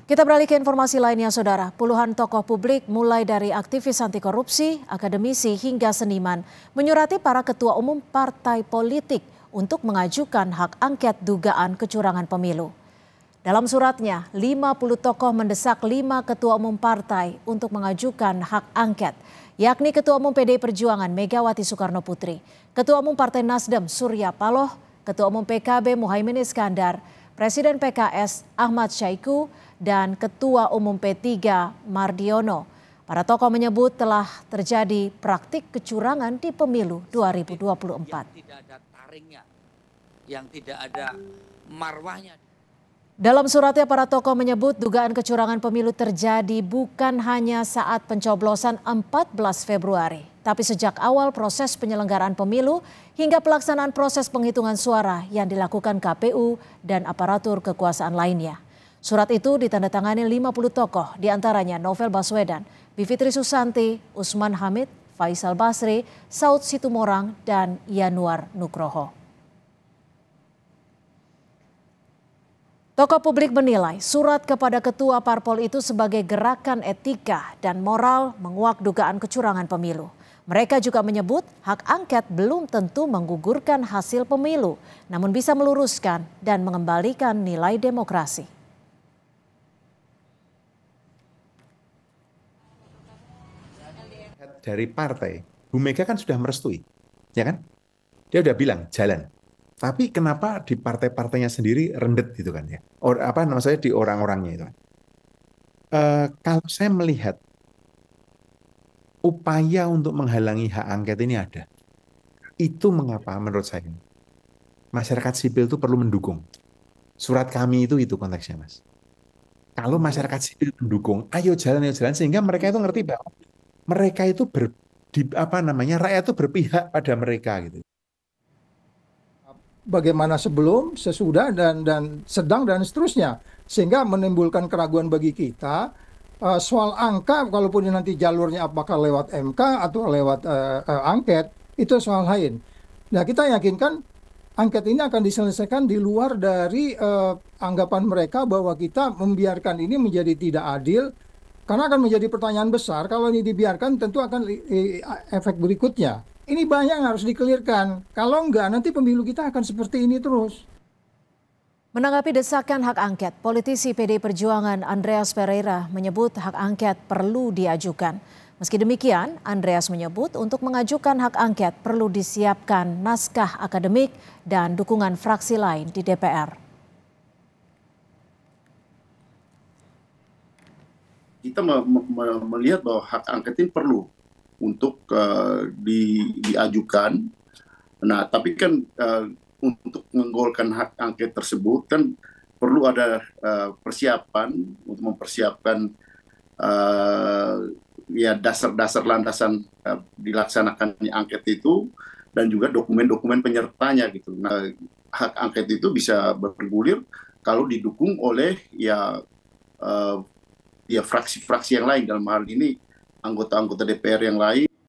Kita beralih ke informasi lainnya, Saudara. Puluhan tokoh publik mulai dari aktivis anti korupsi, akademisi hingga seniman menyurati para ketua umum partai politik untuk mengajukan hak angket dugaan kecurangan pemilu. Dalam suratnya, 50 tokoh mendesak 5 ketua umum partai untuk mengajukan hak angket, yakni Ketua Umum PDI Perjuangan Megawati Soekarno Putri, Ketua Umum Partai Nasdem Surya Paloh, Ketua Umum PKB Muhaimin Iskandar, Presiden PKS Ahmad Syaiqo, dan Ketua Umum P3 Mardiono. Para tokoh menyebut telah terjadi praktik kecurangan di pemilu 2024. Yang tidak ada taringnya, yang tidak ada marwahnya. Dalam suratnya, para tokoh menyebut dugaan kecurangan pemilu terjadi bukan hanya saat pencoblosan 14 Februari, tapi sejak awal proses penyelenggaraan pemilu hingga pelaksanaan proses penghitungan suara yang dilakukan KPU dan aparatur kekuasaan lainnya. Surat itu ditandatangani 50 tokoh, diantaranya Novel Baswedan, Bivitri Susanti, Usman Hamid, Faisal Basri, Saud Situmorang, dan Yanuar Nugroho. Tokoh publik menilai surat kepada ketua parpol itu sebagai gerakan etika dan moral menguak dugaan kecurangan pemilu. Mereka juga menyebut hak angket belum tentu menggugurkan hasil pemilu, namun bisa meluruskan dan mengembalikan nilai demokrasi. Dari partai, Bu Mega kan sudah merestui, ya kan? Dia udah bilang jalan. Tapi kenapa di partai-partainya sendiri rendet gitu kan ya? Apa namanya di orang-orangnya itu? Kalau saya melihat upaya untuk menghalangi hak angket ini ada. Itu mengapa menurut saya masyarakat sipil itu perlu mendukung. Surat kami itu konteksnya, Mas. Kalau masyarakat sipil mendukung, ayo jalan sehingga mereka itu ngerti bahwa mereka itu rakyat itu berpihak pada mereka gitu. Bagaimana sebelum, sesudah, dan sedang, dan seterusnya. Sehingga menimbulkan keraguan bagi kita. Soal angka, kalaupun nanti jalurnya apakah lewat MK atau lewat angket, itu soal lain. Nah, kita yakinkan angket ini akan diselesaikan di luar dari anggapan mereka bahwa kita membiarkan ini menjadi tidak adil. Karena akan menjadi pertanyaan besar, kalau ini dibiarkan tentu akan efek berikutnya. Ini banyak yang harus dikelirkan. Kalau enggak, nanti pemilu kita akan seperti ini terus. Menanggapi desakan hak angket, politisi PDI Perjuangan Andreas Pereira menyebut hak angket perlu diajukan. Meski demikian, Andreas menyebut untuk mengajukan hak angket perlu disiapkan naskah akademik dan dukungan fraksi lain di DPR. Kita melihat bahwa hak angket ini perlu untuk diajukan. Nah, tapi kan untuk menggolkan hak angket tersebut kan perlu ada persiapan untuk mempersiapkan ya dasar-dasar landasan dilaksanakannya angket itu dan juga dokumen-dokumen penyertanya gitu. Nah, hak angket itu bisa bergulir kalau didukung oleh ya fraksi-fraksi yang lain, dalam hal ini anggota-anggota DPR yang lain.